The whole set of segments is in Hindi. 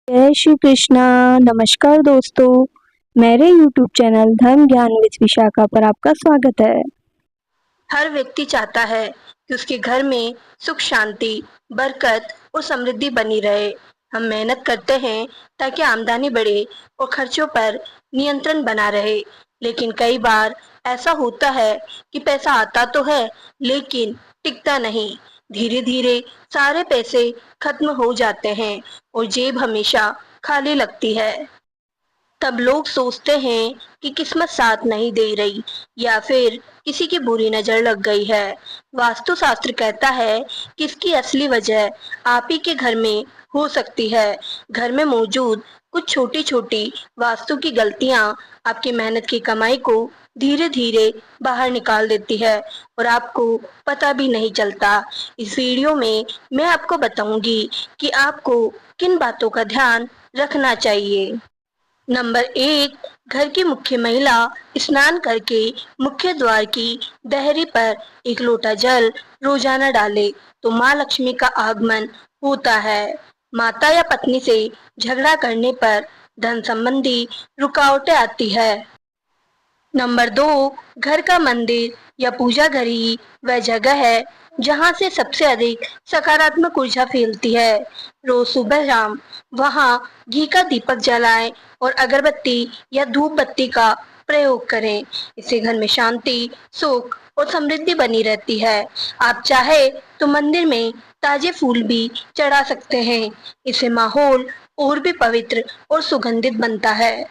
जय श्री कृष्णा। नमस्कार दोस्तों, मेरे YouTube चैनल धर्म ज्ञान विद विशाखा पर आपका स्वागत है। हर व्यक्ति चाहता है कि उसके घर में सुख शांति, बरकत और समृद्धि बनी रहे। हम मेहनत करते हैं ताकि आमदनी बढ़े और खर्चों पर नियंत्रण बना रहे। लेकिन कई बार ऐसा होता है कि पैसा आता तो है लेकिन टिकता नहीं। धीरे धीरे सारे पैसे खत्म हो जाते हैं और जेब हमेशा खाली लगती है। तब लोग सोचते हैं कि किस्मत साथ नहीं दे रही या फिर किसी की बुरी नजर लग गई है। वास्तुशास्त्र कहता है कि इसकी असली वजह आप ही के घर में हो सकती है। घर में मौजूद कुछ छोटी छोटी वास्तु की गलतियां आपकी मेहनत की कमाई को धीरे धीरे बाहर निकाल देती है और आपको पता भी नहीं चलता। इस वीडियो में मैं आपको बताऊंगी कि आपको किन बातों का ध्यान रखना चाहिए। नंबर 1, घर की मुख्य महिला स्नान करके मुख्य द्वार की देहरी पर एक लोटा जल रोजाना डाले तो माँ लक्ष्मी का आगमन होता है। माता या पत्नी से झगड़ा करने पर धन संबंधी रुकावटें आती है। नंबर 2, घर का मंदिर या पूजा घर ही वह जगह है जहाँ से सबसे अधिक सकारात्मक ऊर्जा फैलती है। रोज सुबह शाम वहाँ घी का दीपक जलाएं और अगरबत्ती या धूप बत्ती का प्रयोग करें। इससे घर में शांति, सुख और समृद्धि बनी रहती है। आप चाहे तो मंदिर में ताजे फूल भी चढ़ा सकते हैं। इससे माहौल और भी पवित्र और सुगंधित बनता है।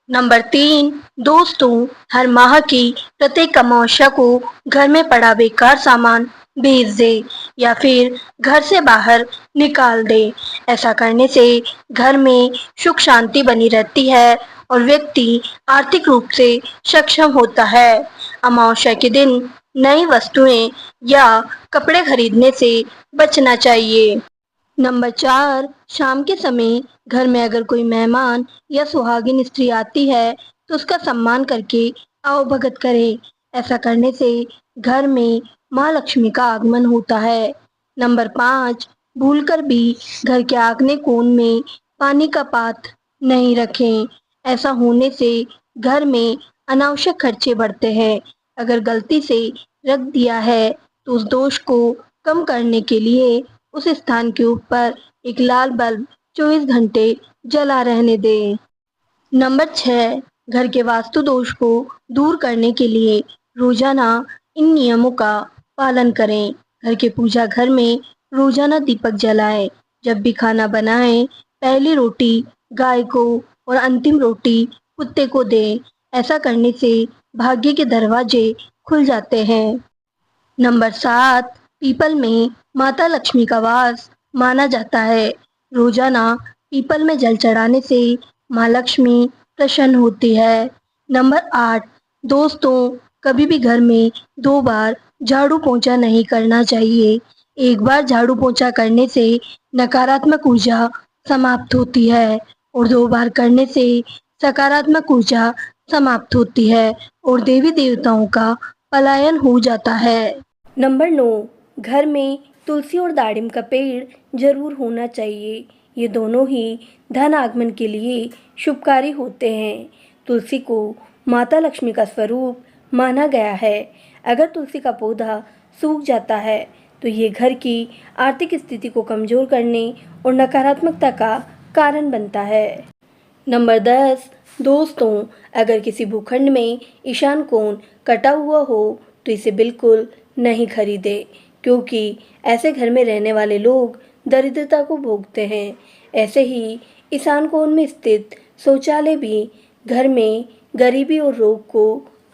नंबर 3, दोस्तों, हर माह की प्रत्येक अमावस्या को घर में पड़ा बेकार सामान बेच दे या फिर घर से बाहर निकाल दे। ऐसा करने से घर में सुख शांति बनी रहती है और व्यक्ति आर्थिक रूप से सक्षम होता है। अमावस्या के दिन नई वस्तुएं या कपड़े खरीदने से बचना चाहिए। नंबर 4, शाम के समय घर में अगर कोई मेहमान या सुहागिन स्त्री आती है तो उसका सम्मान करके आवभगत करें। ऐसा करने से घर में माँ लक्ष्मी का आगमन होता है। नंबर 5, भूलकर भी घर के आग्नेय कोण में पानी का पात्र नहीं रखें। ऐसा होने से घर में अनावश्यक खर्चे बढ़ते हैं। अगर गलती से रख दिया है तो उस दोष को कम करने के लिए उस स्थान के ऊपर एक लाल बल्ब 24 घंटे जला रहने दें। नंबर 6, घर के वास्तु दोष को दूर करने के लिए रोजाना इन नियमों का पालन करें। घर के पूजा घर में रोजाना दीपक जलाएं। जब भी खाना बनाएं, पहली रोटी गाय को और अंतिम रोटी कुत्ते को दें। ऐसा करने से भाग्य के दरवाजे खुल जाते हैं। नंबर 7, पीपल में माता लक्ष्मी का वास माना जाता है। रोजाना पीपल में जल चढ़ाने से माँ लक्ष्मी प्रसन्न होती है। नंबर 8, दोस्तों, कभी भी घर में 2 बार झाड़ू पोंछा नहीं करना चाहिए। एक बार झाड़ू पोंछा करने से नकारात्मक ऊर्जा समाप्त होती है और 2 बार करने से सकारात्मक ऊर्जा समाप्त होती है और देवी देवताओं का पलायन हो जाता है। नंबर 9, घर में तुलसी और दाड़िम का पेड़ जरूर होना चाहिए। ये दोनों ही धन आगमन के लिए शुभकारी होते हैं। तुलसी को माता लक्ष्मी का स्वरूप माना गया है। अगर तुलसी का पौधा सूख जाता है तो ये घर की आर्थिक स्थिति को कमजोर करने और नकारात्मकता का कारण बनता है। नंबर 10, दोस्तों, अगर किसी भूखंड में ईशान कोण कटा हुआ हो तो इसे बिल्कुल नहीं खरीदे, क्योंकि ऐसे घर में रहने वाले लोग दरिद्रता को भोगते हैं। ऐसे ही ईशान कोण में स्थित शौचालय भी घर में गरीबी और रोग को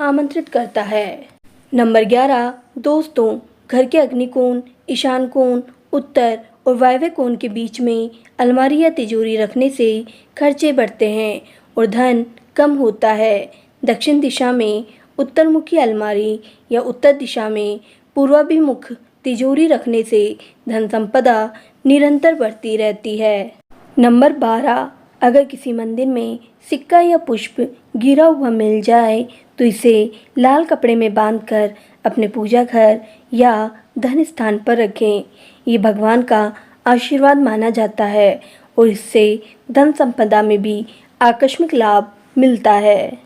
आमंत्रित करता है। नंबर 11, दोस्तों, घर के अग्निकोण, ईशान कोण, उत्तर और वायव्य कोण के बीच में अलमारी या तिजोरी रखने से खर्चे बढ़ते हैं और धन कम होता है। दक्षिण दिशा में उत्तरमुखी अलमारी या उत्तर दिशा में पूर्वाभिमुख तिजोरी रखने से धन संपदा निरंतर बढ़ती रहती है। नंबर 12, अगर किसी मंदिर में सिक्का या पुष्प गिरा हुआ मिल जाए तो इसे लाल कपड़े में बांधकर अपने पूजा घर या धन स्थान पर रखें। ये भगवान का आशीर्वाद माना जाता है और इससे धन संपदा में भी आकस्मिक लाभ मिलता है।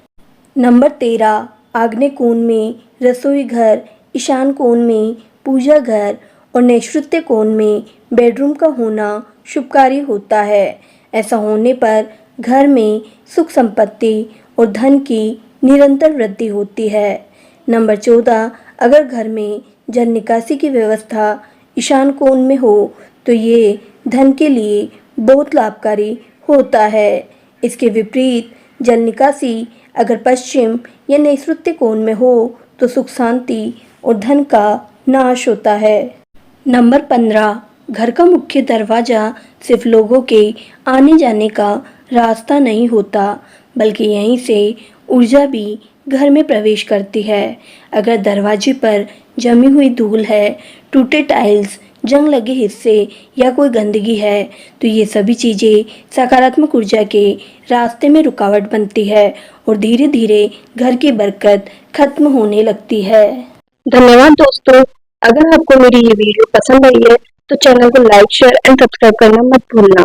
नंबर 13, आग्नेय कोण में रसोई घर, ईशान कोण में पूजा घर और नैऋत्य कोण में बेडरूम का होना शुभकारी होता है। ऐसा होने पर घर में सुख संपत्ति और धन की निरंतर वृद्धि होती है। नंबर 14, अगर घर में जल निकासी की व्यवस्था ईशान कोण में हो तो ये धन के लिए बहुत लाभकारी होता है। इसके विपरीत जल निकासी अगर पश्चिम या नैऋत्य कोण में हो तो सुख शांति और धन का नाश होता है। नंबर 15, घर का मुख्य दरवाजा सिर्फ लोगों के आने जाने का रास्ता नहीं होता, बल्कि यहीं से ऊर्जा भी घर में प्रवेश करती है। अगर दरवाजे पर जमी हुई धूल है, टूटे टाइल्स, जंग लगे हिस्से या कोई गंदगी है तो ये सभी चीज़ें सकारात्मक ऊर्जा के रास्ते में रुकावट बनती है और धीरे धीरे घर की बरकत खत्म होने लगती है। धन्यवाद दोस्तों। अगर आपको मेरी ये वीडियो पसंद आई है तो चैनल को लाइक, शेयर एंड सब्सक्राइब करना मत भूलना।